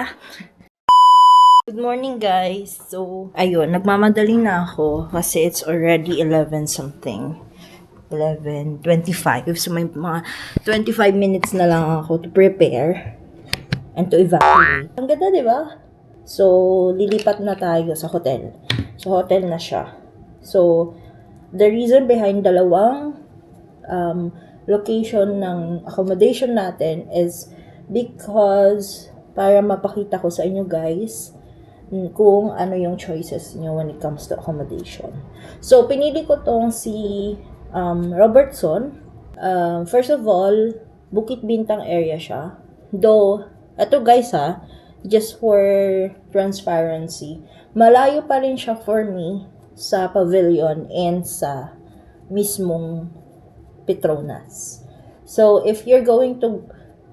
ba? Good morning guys. So, ayun, nagmamadali na ako kasi it's already 11 something. 11:25. So, may mga 25 minutes na lang ako to prepare and to evacuate. Ang ganda, di ba? So, lilipat na tayo sa hotel. So, hotel na siya. So, the reason behind dalawang location ng accommodation natin is because para mapakita ko sa inyo guys kung ano yung choices nyo when it comes to accommodation. So, pinili ko tong si Robertson. First of all, Bukit Bintang area siya. Though, eto guys just for transparency, malayo pa rin siya for me sa pavilion and sa mismong Petronas. So, if you're going to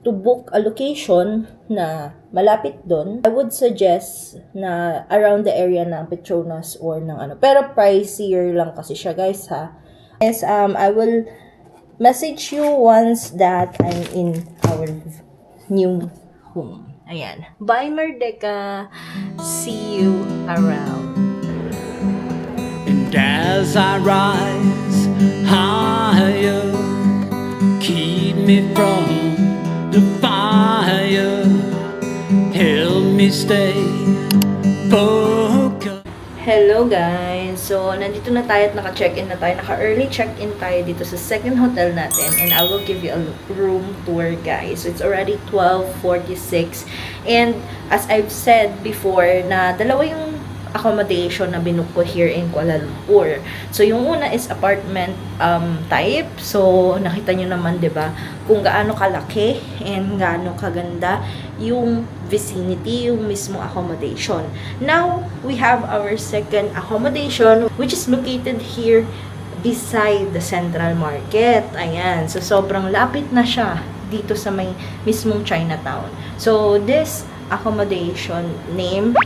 book a location na malapit doon, I would suggest na around the area ng Petronas or ng ano. Pero pricier lang kasi siya guys Yes, I will message you once that I'm in our new home. Ayan. Bye Merdeka. See you around. And as I rise higher, keep me from the fire, help me stay focused. Hello guys! So, nandito na tayo at naka-check-in na tayo. Naka-early check-in tayo dito sa second hotel natin and I will give you a room tour guys. So, it's already 12:46 and as I've said before na dalawa yung accommodation na binuko ko here in Kuala Lumpur. So, yung una is apartment type. So, nakita nyo naman, 'di ba kung gaano kalaki and gaano kaganda yung vicinity, yung mismo accommodation. Now, we have our second accommodation which is located here beside the Central Market. Ayan. So, sobrang lapit na siya dito sa may mismong Chinatown. So, this accommodation name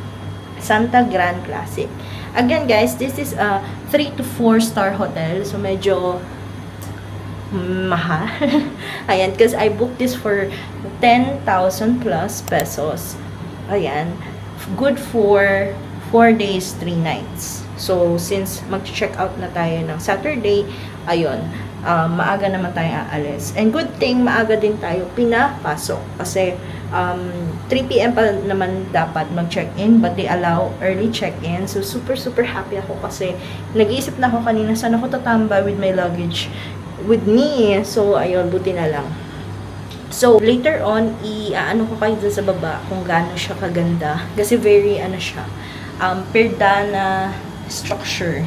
Santa Grand Classic. Again guys, this is a 3 to 4 star hotel. So medyo mahal. Ayan, because I booked this for 10,000 plus pesos. Ayan, good for 4 days, 3 nights. So since mag-check out na tayo ng Saturday, ayun, maaga naman tayo aalis. And good thing, maaga din tayo pinapasok kasi 3 p.m. pa naman dapat mag-check-in but they allow early check-in. So, super happy ako kasi nag-iisip na ako kanina saan ako tatambay with my luggage with me. So, ayun, buti na lang. So, later on, i-ano ko kayo dun sa baba kung gaano siya kaganda. Kasi very, siya, perdana structure.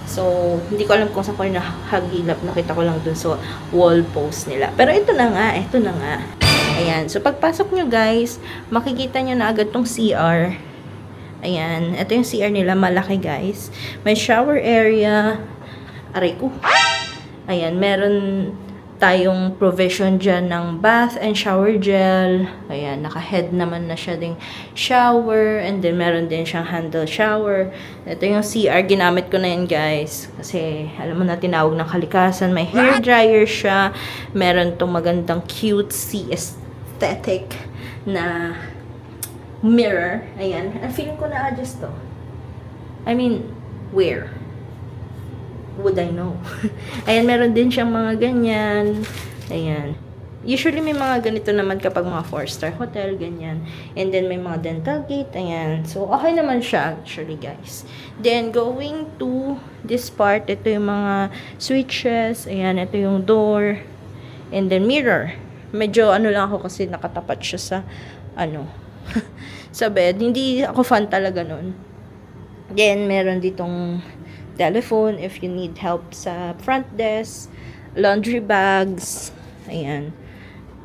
So, hindi ko alam kung saan ko nahagilap. Nakita ko lang dun sa wall post nila. Pero ito na nga. Ayan. So, pagpasok nyo guys, makikita nyo na agad tong CR. Ayan. Ito yung CR nila. Malaki guys. May shower area. Aray ko. Ayan. Meron tayong provision dyan ng bath and shower gel. Ayan. Naka-head naman na siya ding shower. And then, meron din siyang handle shower. Ito yung CR. Ginamit ko na yan guys. Kasi, alam mo na, tinawag ng kalikasan. May hair dryer siya. Meron tong magandang cutesy aesthetic na mirror. Ayan. Feeling ko na-adjust to. I mean, where? Would I know? Ayan, meron din siyang mga ganyan. Ayan. Usually, may mga ganito naman kapag mga 4-star hotel, ganyan. And then, may mga dental gate. Ayan. So, okay naman siya actually, guys. Then, going to this part, ito yung mga switches. Ayan, ito yung door. And then, mirror. Medyo lang ako kasi nakatapat siya sa sa bed. Hindi ako fan talaga nun. Then, meron ditong telephone if you need help sa front desk, laundry bags, ayan,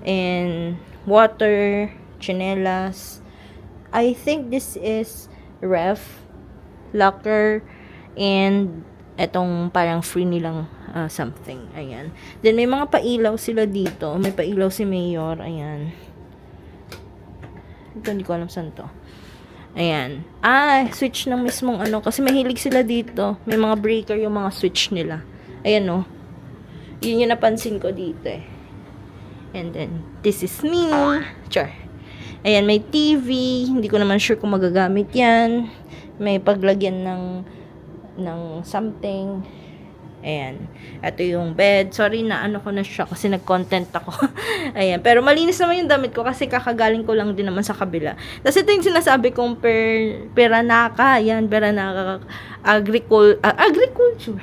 and water, chinelas. I think this is ref, locker, and etong parang free nilang something, ayan. Then may mga pailaw sila dito, may pailaw si Mayor, ayan. Ito, hindi ko alam saan to. Ayan. Switch ng mismong kasi mahilig sila dito. May mga breaker yung mga switch nila. Ayan, no. Yun yung napansin ko dito, eh. And then, this is me. Char. Ayan, may TV. Hindi ko naman sure kung magagamit yan. May paglagyan ng something. Ayan. Ito yung bed. Sorry na ano ko na siya kasi nag-content ako. Ayan. Pero malinis naman yung damit ko kasi kakagaling ko lang din naman sa kabila. Tapos ito yung sinasabi kong Peranaka. Ayan, Peranaka agriculture.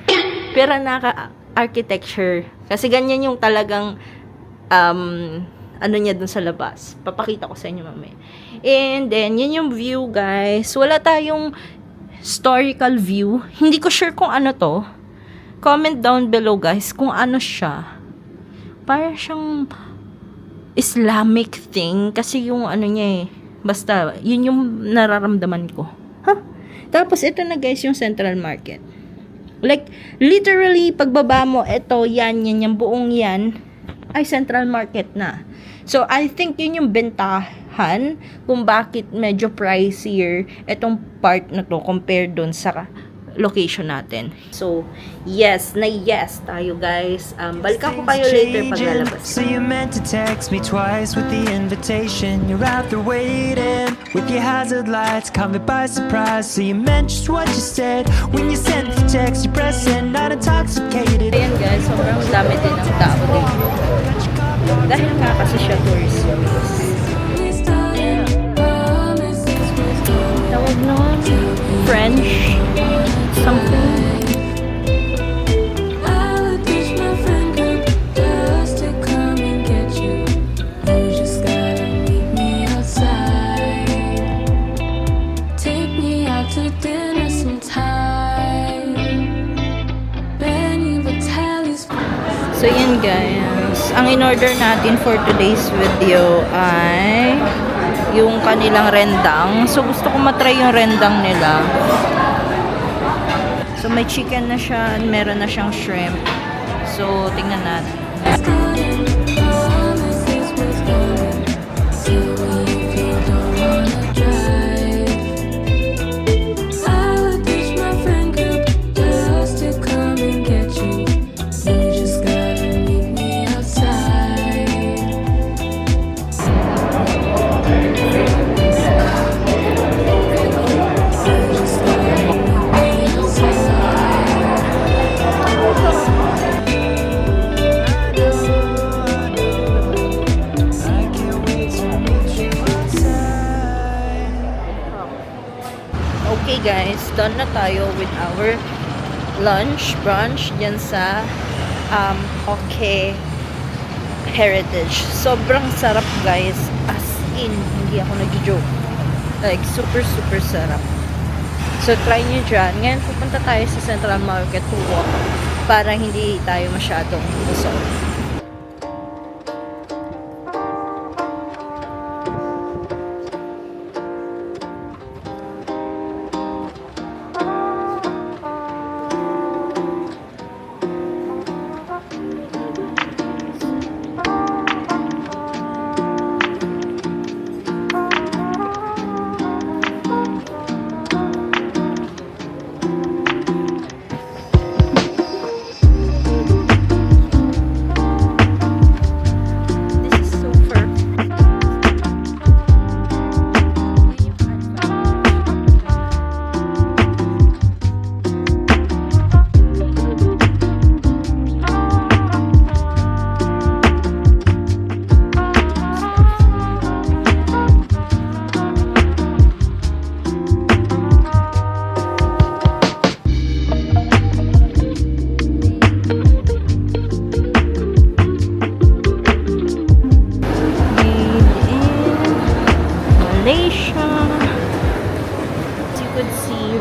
Peranaka architecture. Kasi ganyan yung talagang ano niya dun sa labas. Papakita ko sa inyo mamaya. And then, yun yung view, guys. Wala tayong historical view. Hindi ko sure kung ano to. Comment down below, guys, kung ano siya. Para siyang Islamic thing. Kasi yung ano niya basta, yun yung nararamdaman ko. Huh? Tapos, ito na, guys, yung Central Market. Like, literally, pagbaba mo, ito, yan, yung buong yan, ay Central Market na. So, I think yun yung bentahan kung bakit medyo pricier itong part na to compared dun sa location natin. So, yes tayo, guys. Balikan ko kayo later pag lalabas. So you meant to text me twice with the invitation. You're out there waiting with your hazard lights, caught me by surprise. So you meant just what you said when you sent the text. You press send, not intoxicated. Ayan, guys, sobrang dami din ng tao dito. Dahil nga kasi siya tourist place. Tawag nun, French something. So, yan, guys. Ang in-order natin for today's video ay yung kanilang rendang. So, gusto ko matry yung rendang nila. So, may chicken na siya, meron na siyang shrimp. So, tingnan natin. Okay, guys, done na tayo with our brunch dyan sa Okay Heritage. Sobrang sarap, guys, as in, hindi ako nag-joke. Like, super sarap. So, try nyo dyan. Ngayon, pupunta tayo sa Central Market to walk para hindi tayo masyadong busog.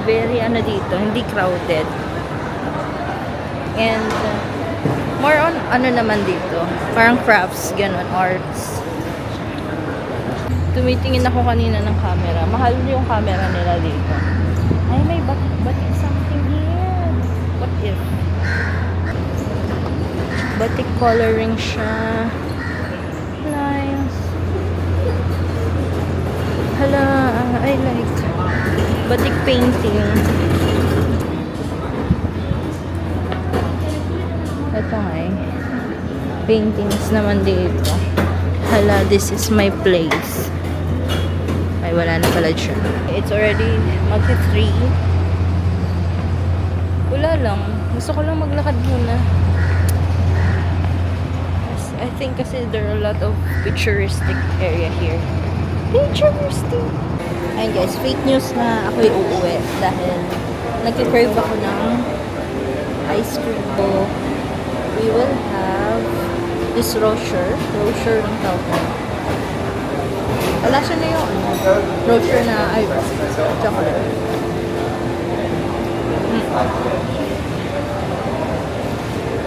Very dito, hindi crowded. And more on naman dito, parang crafts, ganun, arts. Tumitingin ako kanina ng camera. Mahal yung camera nila dito. Ay, may batik something here. What if? Batik coloring siya. Nice. Hala, I like batik painting. Ito nga paintings naman dito. Hala, this is my place. wala na pala siya. It's already mag-3. Wala lang. Gusto ko lang maglakad muna. I think kasi there are a lot of picturesque area here. Picturesque! Ayun guys, fake news na ako'y uuwi dahil nagka-crave ako ng ice cream. So, we will have this Rocher ng tawag. Wala siya na yung Rocher na chocolate.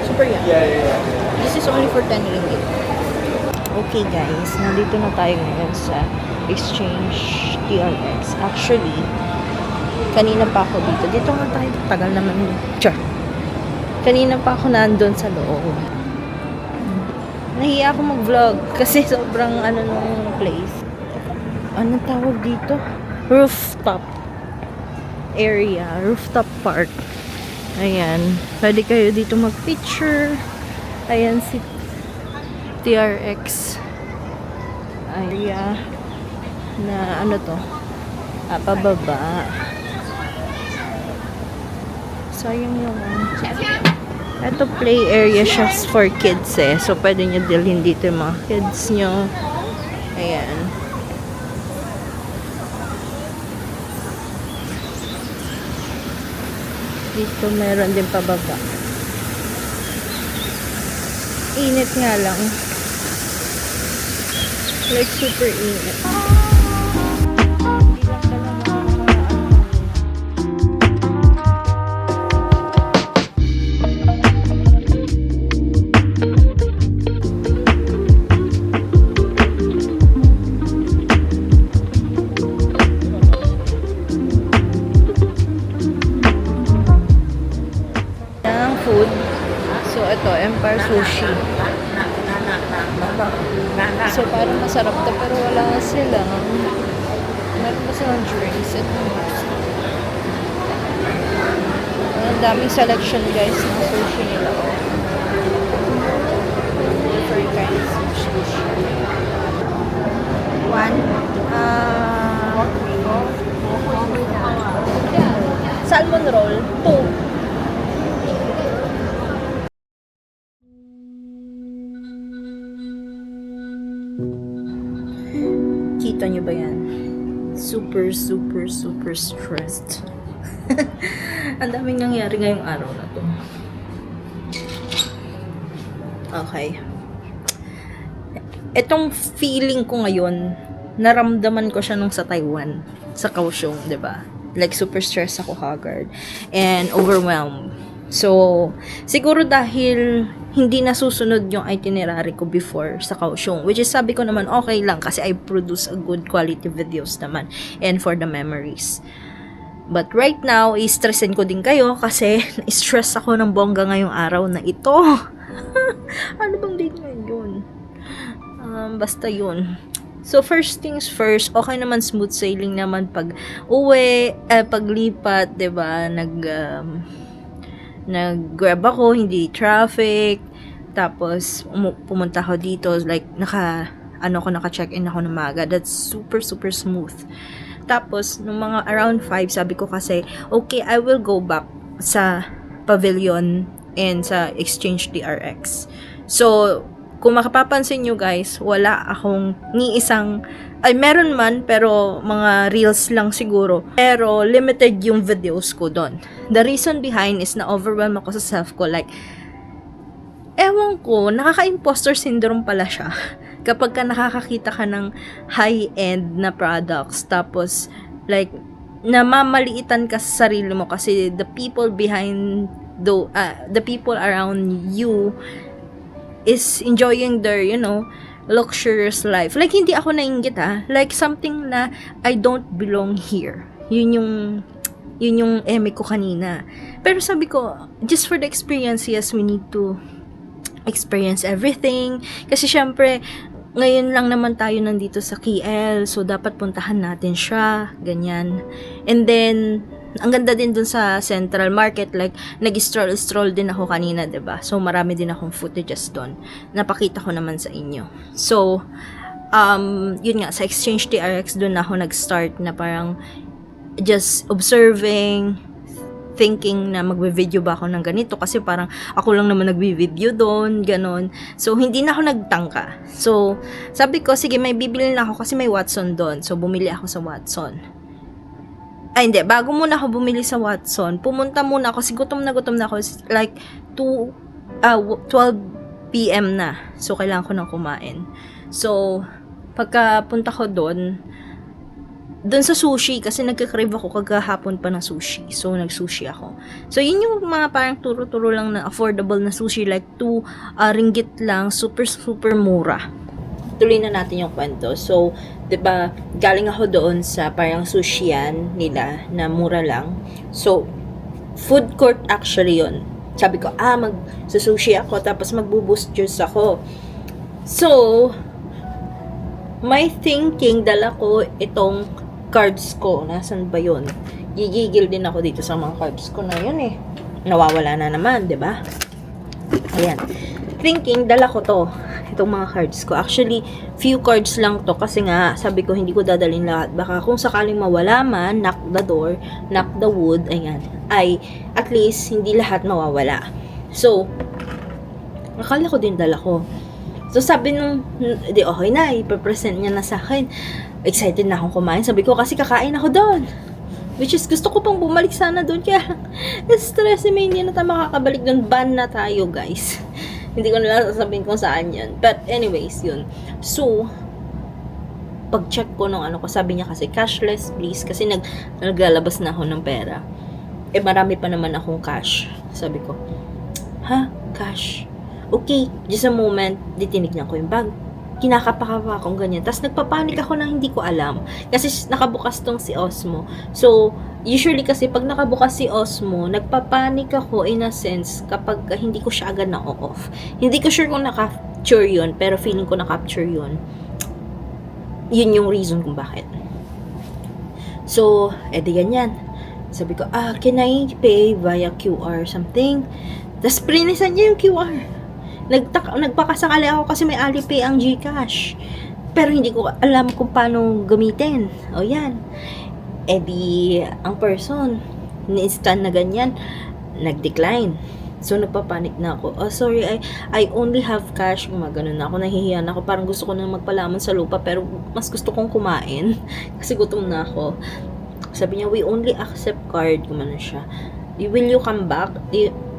Super yummy. This is only for 10 ringgit. Okay guys, nandito na tayo ngayon sa Exchange TRX. Actually, kanina pa ako dito. Dito nga tayo. Tagal naman yun. Char. Kanina pa ako nandun sa loob. Nahiya ako mag-vlog kasi sobrang nung place. Ano tawag dito? Rooftop area. Rooftop park. Ayan. Pwede kayo dito mag-picture. Ayan si TRX. Area na pababa. Sayang yung ito play area siya for kids eh. So, pwede nyo dalhin dito yung mga kids nyo. Ayan. Dito meron din pababa. Init nga lang. Like, super init. Food. So, ito, Empire Sushi. So, parang masarap to, pero wala sila. Meron ba silang drinks? Ito. Ang daming selection, guys, ng sushi nila. Different kinds of sushi. Salmon roll. 2. Kita nyo ba yan? Super stressed. Ang daming nangyari ngayong araw na to. Okay. Etong feeling ko ngayon, naramdaman ko siya nung sa Taiwan, sa Kaohsiung, 'di ba? Like super stressed ako, haggard, and overwhelmed. So, siguro dahil hindi nasusunod yung itinerary ko before sa Kaohsiung, which is sabi ko naman okay lang kasi I produce a good quality videos naman and for the memories. But right now, i-stressin ko din kayo kasi stress ako ng bongga ngayong araw na ito. Ano bang date ngayon? Basta yun. So, first things first, okay naman, smooth sailing naman pag uwi, paglipat, 'di ba? Nag-grab ako, hindi traffic. Tapos, pumunta ako dito. Like, naka-check-in ako ng maga. That's super smooth. Tapos, nung mga around 5, sabi ko kasi, okay, I will go back sa pavilion and sa Exchange TRX. So, kung makapapansin nyo guys, wala akong ni isang, meron man, pero mga reels lang siguro. Pero, limited yung videos ko doon. The reason behind is na-overwhelm ako sa self ko. Like, ewan ko, nakaka-imposter syndrome pala siya. Kapag ka nakakakita ka ng high-end na products, tapos, like, namamaliitan ka sa sarili mo kasi the people behind, the people around you is enjoying their, luxurious life. Like, hindi ako nainggit Like, something na I don't belong here. Yun yung eme ko kanina. Pero sabi ko, just for the experience, yes, we need to experience everything. Kasi syempre, ngayon lang naman tayo nandito sa KL, so dapat puntahan natin siya, ganyan. And then, ang ganda din dun sa Central Market, like, nag-stroll din ako kanina, 'di ba? So, marami din akong footages dun. Napakita ko naman sa inyo. So, yun nga, sa Exchange TRX, doon ako nag-start na parang just observing, thinking na magbe-video ba ako ng ganito kasi parang ako lang naman nagbi-video doon, ganon. So, hindi na ako nagtangka. So, sabi ko, sige, may bibili na ako kasi may Watson doon. So, bumili ako sa Watson. Ay, hindi. Bago muna ako bumili sa Watson, pumunta muna ako kasi gutom na ako. Like, 12 p.m. na. So, kailangan ko nang kumain. So, pagkapunta ko doon sa sushi, kasi nagka-crave ako kagahapon pa ng sushi. So, nag-sushi ako. So, yun yung mga parang turo-turo lang na affordable na sushi. Like, 2 ringgit lang. Super, super mura. Tuloy na natin yung kwento. So, 'di ba, galing ako doon sa parang sushian nila na mura lang. So, food court actually yun. Sabi ko, mag-sushi ako, tapos magbo-boost juice ako. So, my thinking, dala ko itong cards ko. Nasaan ba yun? Gigigil din ako dito sa mga cards ko na yun eh. Nawawala na naman, 'di ba? Ayan. Thinking, dala ko to. Itong mga cards ko. Actually, few cards lang to kasi nga, sabi ko, hindi ko dadalhin lahat. Baka kung sakaling mawala man, knock the door, knock the wood, ayan, ay at least hindi lahat mawawala. So, akala ko din dala ko. So, sabi nung, di okay na, ipapresent niya na sa akin. Excited na akong kumain. Sabi ko, kasi kakain ako doon. Which is, gusto ko pang bumalik sana doon. Kaya, stress na hindi na tayo makakabalik doon. Ban na tayo, guys. Hindi ko na lang sasabihin kung saan yun. But, anyways, yun. So, pag-check ko nung ano ko, sabi niya kasi, cashless, please. Kasi naglalabas na ako ng pera. Eh, marami pa naman akong cash. Sabi ko, cash? Okay, just a moment, ditinignan ko yung bag. Kinakapaka akong ganyan. Tapos nagpapanik ako na hindi ko alam. Kasi nakabukas tong si Osmo. So, usually kasi pag nakabukas si Osmo, nagpapanik ako in a sense kapag hindi ko siya agad na-off. Hindi ko sure kung na-capture yun, pero feeling ko na-capture yun. Yun yung reason kung bakit. So, edi ganyan. Sabi ko, can I pay via QR something? Tapos prinisan niya yung QR. Nagpakasakali ako kasi may Alipay ang GCash. Pero hindi ko alam kung paano gamitin. O yan. E di, ang person, ni-scan na ganyan, nag-decline. So, nagpapanik na ako. Oh, sorry, I only have cash. Gumagano na ako, nahihiya na ako. Parang gusto ko na magpalamon sa lupa, pero mas gusto kong kumain. Kasi gutom na ako. Sabi niya, we only accept card. Gumano siya. Will you come back?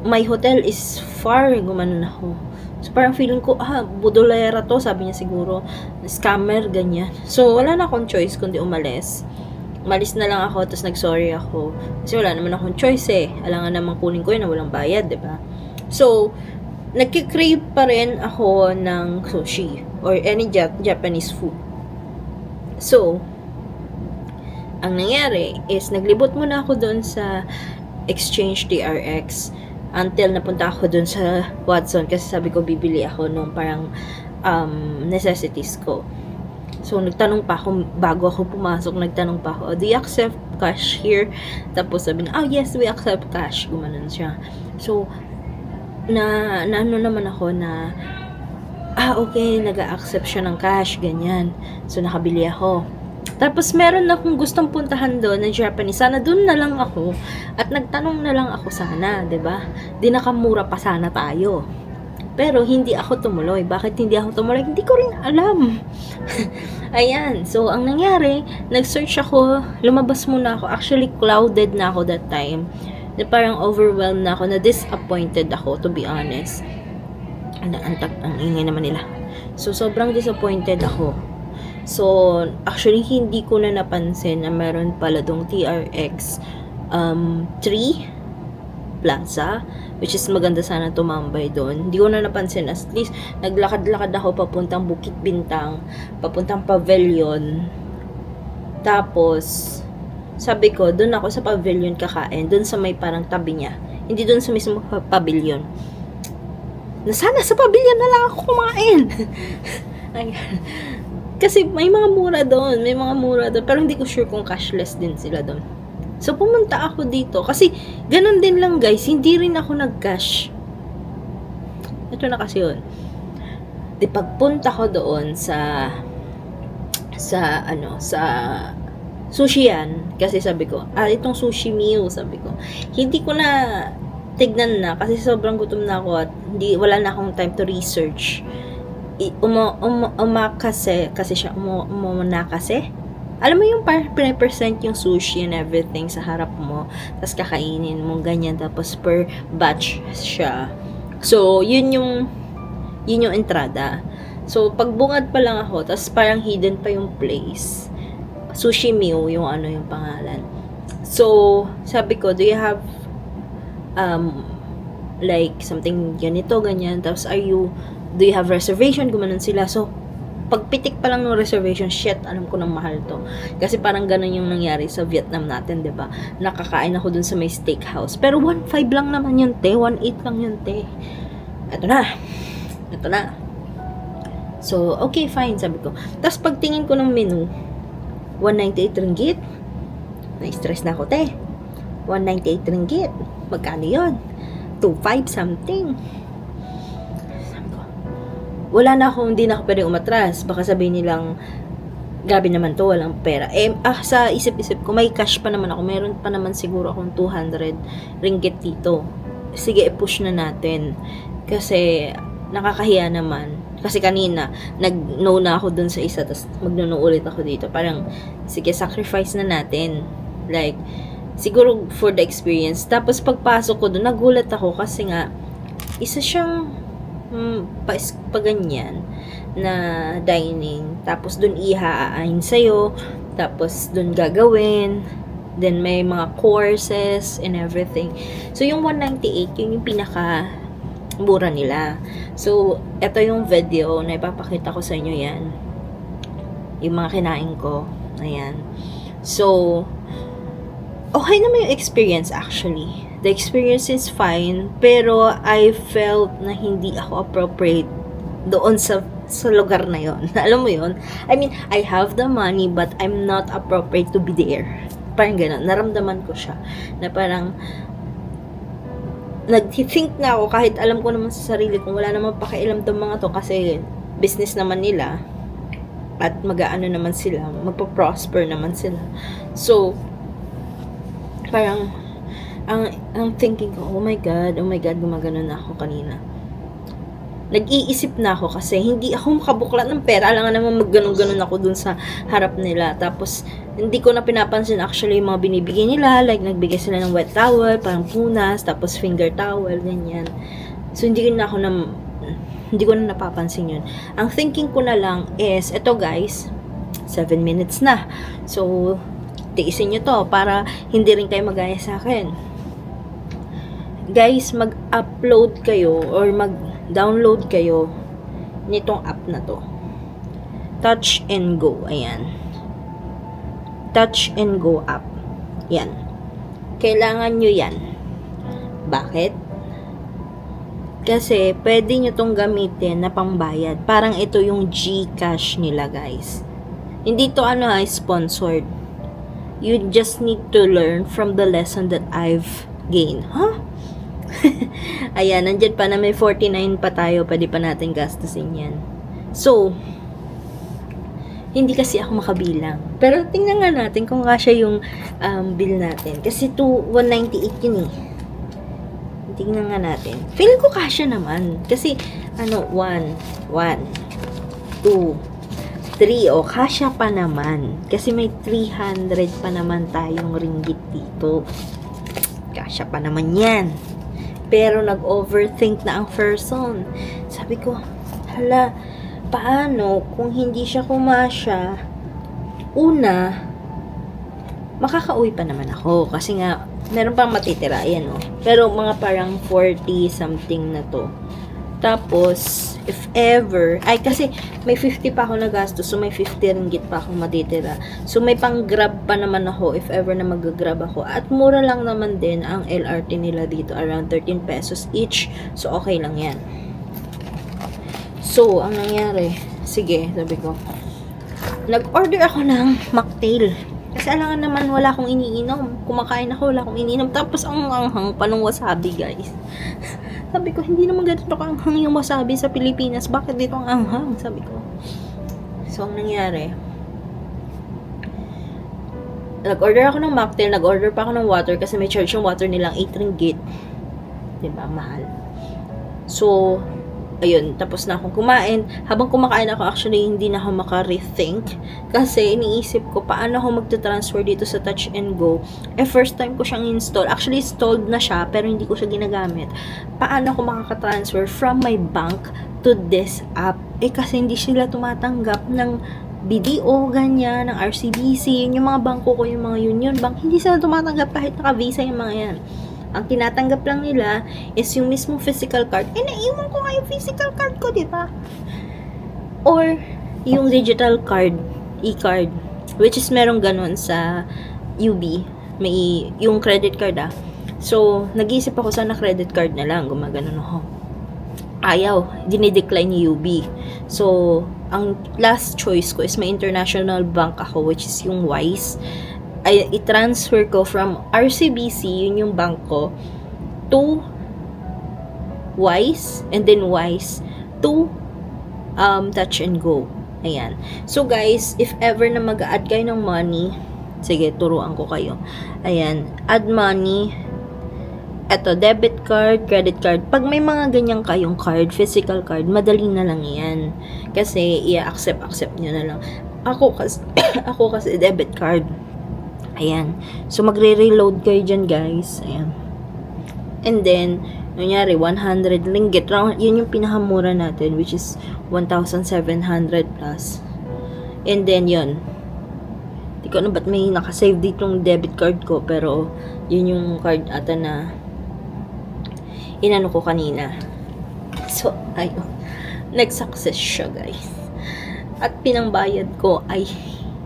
My hotel is far. Gumano na ako. So, parang feeling ko, budolera to, sabi niya siguro, scammer, ganyan. So, wala na akong choice kundi umalis. Umalis na lang ako, tapos nag-sorry ako. Kasi wala naman akong choice eh. Alangan naman kunin ko yun na walang bayad, diba? So, nagkikrave pa rin ako ng sushi or any Japanese food. So, ang nangyari is, naglibot muna ako doon sa Exchange TRX until napunta ako dun sa Watson kasi sabi ko bibili ako nung parang necessities ko. So, nagtanong pa ako, bago ako pumasok, nagtanong pa ako, do you accept cash here? Tapos sabi niya, yes, we accept cash. Gumanon siya. So, ano naman ako na, okay, nag-accept siya ng cash, ganyan. So, nakabili ako. Tapos, meron akong gustong puntahan doon na Japanese. Sana doon na lang ako. At nagtanong na lang ako sana, 'di ba? Di nakamura pa sana tayo. Pero, hindi ako tumuloy. Bakit hindi ako tumuloy? Hindi ko rin alam. Ayan. So, ang nangyari, nag-search ako. Lumabas muna ako. Actually, clouded na ako that time. Na parang overwhelmed na ako. Na disappointed ako, to be honest. Ang ingay naman nila. So, sobrang disappointed ako. So, actually, hindi ko na napansin na meron pala dong TRX 3 Plaza, which is maganda sana tumambay doon. Hindi ko na napansin. At least, naglakad-lakad ako papuntang Bukit Bintang, papuntang Pavilion. Tapos, sabi ko, doon ako sa Pavilion kakain. Doon sa may parang tabi niya. Hindi doon sa mismo Pavilion. Sana sa Pavilion na lang ako kumain. Ayan. Kasi may mga mura doon. Pero hindi ko sure kung cashless din sila doon. So, pumunta ako dito. Kasi, ganun din lang guys. Hindi rin ako nag-cash. Ito na kasi yun. Di pagpunta ko doon sa sa sushi yan. Kasi sabi ko, itong sushi meal, sabi ko. Hindi ko na tignan na kasi sobrang gutom na ako at wala na akong time to research. Umakase kasi siya, umunakase. Alam mo yung present yung sushi and everything sa harap mo, tapos kakainin mo ganyan, tapos per batch siya. So, yun yung entrada. So, pagbungad pa lang ako, tapos parang hidden pa yung place. Sushi Mew, yung pangalan. So, sabi ko, do you have like something ganito, ganyan, tapos do you have reservation? Gumanon sila. So, pagpitik pa lang ng reservation, shit, alam ko nang mahal to. Kasi parang ganun yung nangyari sa Vietnam natin, 'di ba? Nakakain ako dun sa may steakhouse. Pero 1.5 lang naman yun, te. 1.8 lang yun, te. Ito na. So, okay, fine, sabi ko. Tapos pagtingin ko ng menu, 198 ringgit. Na-stress na ako, te. 198 ringgit. Magkano yun? 2.5 something. Wala na ako, hindi na ako pwede umatras. Baka sabihin nilang, grabe naman to, walang pera. Sa isip-isip ko, may cash pa naman ako. Meron pa naman siguro akong 200 ringgit dito. Sige, i-push na natin. Kasi, nakakahiya naman. Kasi kanina, nag-no na ako dun sa isa, tapos mag-no ulit ako dito. Parang, sige, sacrifice na natin. Like, siguro for the experience. Tapos, pagpasok ko dun, nagulat ako kasi nga, isa siyang ganyan na dining, tapos dun ihaain sa'yo, tapos dun gagawin, then may mga courses and everything. So yung 198, yun yung pinaka mura nila. So eto yung video na ipapakita ko sa inyo, yan yung mga kinain ko, ayan. So okay naman yung experience actually. The experience is fine, pero I felt na hindi ako appropriate doon sa lugar na yon. Alam mo yon? I mean, I have the money, but I'm not appropriate to be there. Parang gano'n. Naramdaman ko siya. Na parang, nag-think na ako, kahit alam ko naman sa sarili kung wala naman pakialam tong mga to, kasi business naman nila, at mag-aano naman sila, magpa-prosper naman sila. So, parang, ang thinking ko, oh my god, gumagano na ako kanina. Nag-iisip na ako kasi hindi ako makabuklat ng pera. Alam nga naman magganon-ganon ako dun sa harap nila. Tapos, hindi ko na pinapansin actually yung mga binibigay nila. Like, nagbigay sila ng wet towel, parang punas, tapos finger towel, ganyan. So, hindi ko na napapansin yun. Ang thinking ko na lang is, eto guys, 7 minutes na. So, tiisin nyo to para hindi rin kayo magaya sa akin. Guys, mag-upload kayo or mag-download kayo nitong app na to. Touch and Go. Ayan. Touch and Go app. Yan. Kailangan nyo yan. Bakit? Kasi pwede nyo tong gamitin na pangbayad. Parang ito yung GCash nila, guys. Hindi to sponsored. You just need to learn from the lesson that I've gained. Huh? Ayan, nandyan pa na may 49 pa tayo, pwede pa natin gastusin yan. So, hindi kasi ako makabilang. Pero tingnan nga natin kung kasya yung bill natin. Kasi 198 yun eh. Tingnan nga natin. Feeling ko kasya naman. Kasi, 1, 2, 3, kasya pa naman. Kasi may 300 pa naman tayong ringgit dito. Kasya pa naman yan. Pero nag-overthink na ang person. Sabi ko, hala, paano kung hindi siya kumasya? Una, makakauwi pa naman ako. Kasi nga, meron pang matitira. Ayan, Pero mga parang 40 something na to. Tapos, if ever, kasi may 50 pa ako nagastos, so may 50 ringgit pa ako matitira. So, may pang-grab pa naman ako if ever na mag-grab ako. At mura lang naman din ang LRT nila dito, around 13 pesos each. So, okay lang yan. So, ang nangyari, sige, sabi ko, nag-order ako ng mocktail. Kasi alangan naman, wala akong iniinom. Kumakain ako, wala akong iniinom. Tapos, ang anghang pa ng wasabi, guys. Sabi ko, hindi naman ganito kaanghang yung wasabi sa Pilipinas. Bakit dito ang anghang? Sabi ko. So, ang nangyari, nag-order ako ng mocktail, nag-order pa ako ng water kasi may charge yung water nilang 8 ringgit. Diba? Mahal. So, ayun, tapos na akong kumain. Habang kumakain ako, actually, hindi na ako maka-rethink. Kasi, iniisip ko, paano ako magta-transfer dito sa Touch and Go. First time ko siyang install. Actually, installed na siya, pero hindi ko siya ginagamit. Paano ako makaka-transfer from my bank to this app? Kasi hindi sila tumatanggap ng BDO, ganyan, ng RCBC. Yun yung mga bangko ko, yung mga Union Bank. Hindi sila tumatanggap kahit naka-visa yung mga yan. Ang tinatanggap lang nila is yung mismong physical card. Naiwan ko nga yung physical card ko, di ba? Or, yung digital card, e-card, which is merong ganun sa UB. May, yung credit card, So, nag-iisip ako sana credit card na lang, gumaganon ako. Ayaw, dinidecline ni UB. So, ang last choice ko is may international bank ako, which is yung Wise. Ay i-transfer ko from RCBC, yun yung bank ko, to Wise, and then Wise to Touch and Go. Ayan. So guys, if ever na mag-add kayo ng money, sige, turuan ko kayo. Ayan, add money. Eto, debit card, credit card. Pag may mga ganyan kayong card, physical card, madali na lang yan. Kasi, i-accept nyo na lang. Ako kasi debit card. Ayan. So, magre-reload kayo dyan, guys. Ayan. And then, nangyari, 100 ringgit. Yun yung pinakamura natin, which is 1,700 plus. And then, yun. Di ko na ba't may nakasave ditong debit card ko, pero, yun yung card ata na inano ko kanina. So, ayun. Nag-success siya, guys. At pinangbayad ko ay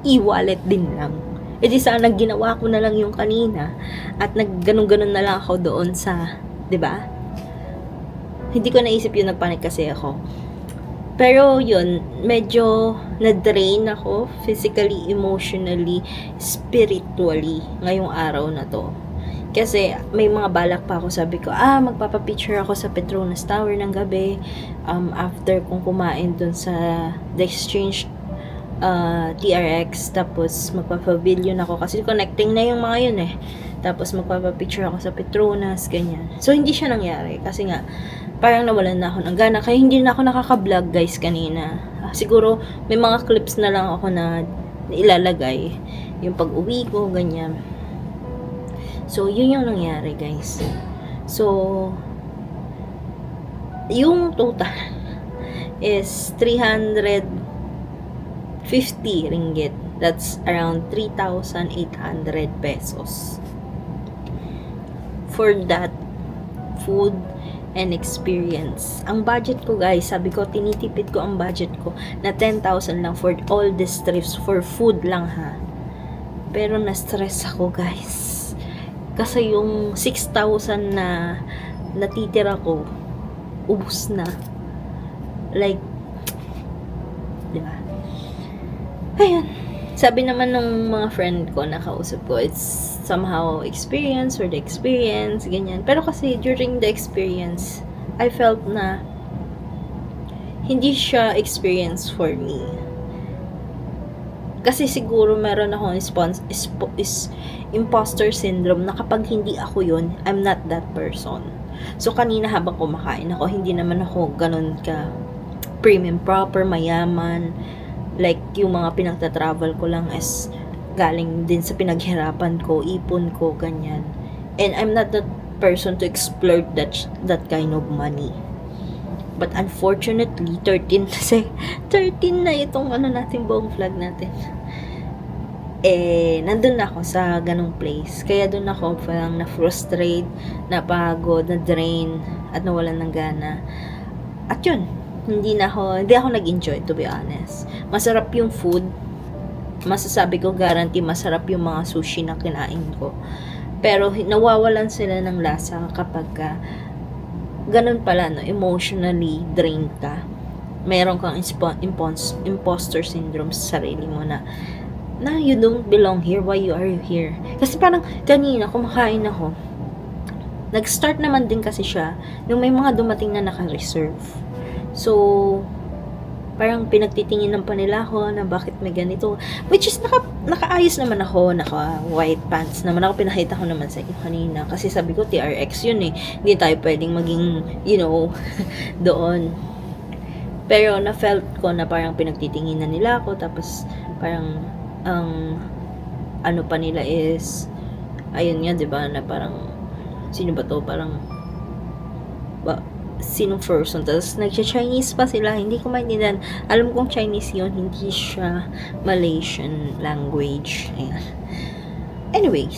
e-wallet din lang. Di sana ginawa ko na lang yung kanina at nagganon-ganon na lang ako doon sa, 'di ba? Hindi ko naisip yun, nagpanik kasi ako. Pero yun, medyo na-drain ako physically, emotionally, spiritually ngayong araw na to. Kasi may mga balak pa ako, sabi ko, magpapapicture ako sa Petronas Tower ng gabi after kong kumain dun sa The Exchange TRX, tapos magpapavilion ako kasi connecting na yung mga yun tapos magpapapicture ako sa Petronas, ganyan. So hindi siya nangyari kasi nga parang nawalan na ako ng gana, kaya hindi na ako nakaka-vlog, guys, kanina. Siguro may mga clips na lang ako na ilalagay yung pag-uwi ko, ganyan. So yun yung nangyari, guys. So yung total is 350 ringgit. That's around 3,800 pesos. For that food and experience. Ang budget ko, guys, sabi ko, tinitipid ko ang budget ko na 10,000 lang for all these trips, for food lang, Pero na-stress ako, guys. Kasi yung 6,000 na natitira ko, ubus na. Like, diba? Ayun. Sabi naman ng mga friend ko na kausap ko, it's somehow experience or the experience, ganyan. Pero kasi during the experience, I felt na hindi siya experience for me. Kasi siguro meron akong imposter syndrome na kapag hindi ako yun, I'm not that person. So kanina habang kumakain ako, hindi naman ako ganun ka premium proper, mayaman. Like, yung mga pinagta-travel ko lang is galing din sa pinaghirapan ko, ipon ko, ganyan. And I'm not that person to explore that kind of money. But unfortunately, 13 na itong natin, buong vlog natin. Nandun na ako sa ganong place. Kaya dun ako parang na-frustrate, napagod, na-drain, at nawalan ng gana. At yun, hindi ako nag-enjoy, to be honest. Masarap yung food. Masasabi ko, guarantee, masarap yung mga sushi na kinain ko. Pero, nawawalan sila ng lasa kapag ganun pala, emotionally drained ka. Meron kang imposter syndrome sa sarili mo na you don't belong here, why you are here? Kasi parang, kanina, kumakain ako. Nag-start naman din kasi siya nung may mga dumating na naka-reserve. So, parang pinagtitinginan pa nila ako na bakit may ganito. Which is, nakaayos naman ako, naka-white pants naman ako, pinakita ko naman sa inyo kanina. Kasi sabi ko, TRX yun eh. Hindi tayo pwedeng maging, doon. Pero na-felt ko na parang pinagtitinginan nila ako, tapos parang, ano pa nila is, ayun nga, diba, na parang, sino ba to? Parang, sinong person, tapos nag-Chinese pa sila, hindi ko maintindihan. Alam kong Chinese yun, hindi siya Malaysian language. Ayan. Anyways,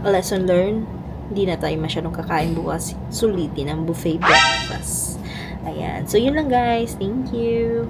a lesson learned, hindi na tayo masyadong kakain bukas, sulitin ang buffet breakfast. Ayan, so yun lang guys, thank you.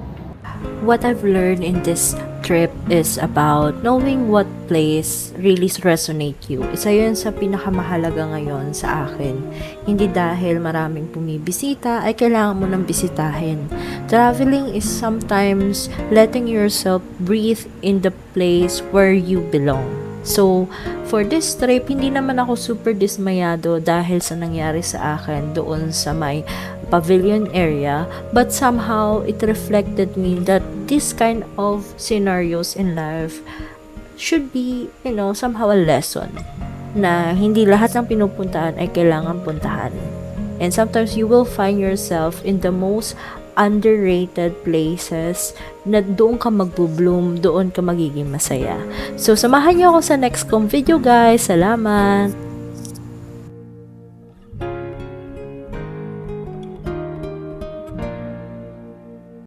What I've learned in this trip is about knowing what place really resonate you. Isa yun sa pinakamahalaga ngayon sa akin. Hindi dahil maraming bumibisita ay kailangan mo nang bisitahin. Traveling is sometimes letting yourself breathe in the place where you belong. So, for this trip, hindi naman ako super dismayado dahil sa nangyari sa akin doon sa may pavilion area, but somehow it reflected me that this kind of scenarios in life should be, somehow a lesson na hindi lahat ng pinupuntahan ay kailangan puntahan. And sometimes you will find yourself in the most underrated places na doon ka magbo-bloom, doon ka magiging masaya. So, samahan niyo ako sa next kong video guys. Salamat!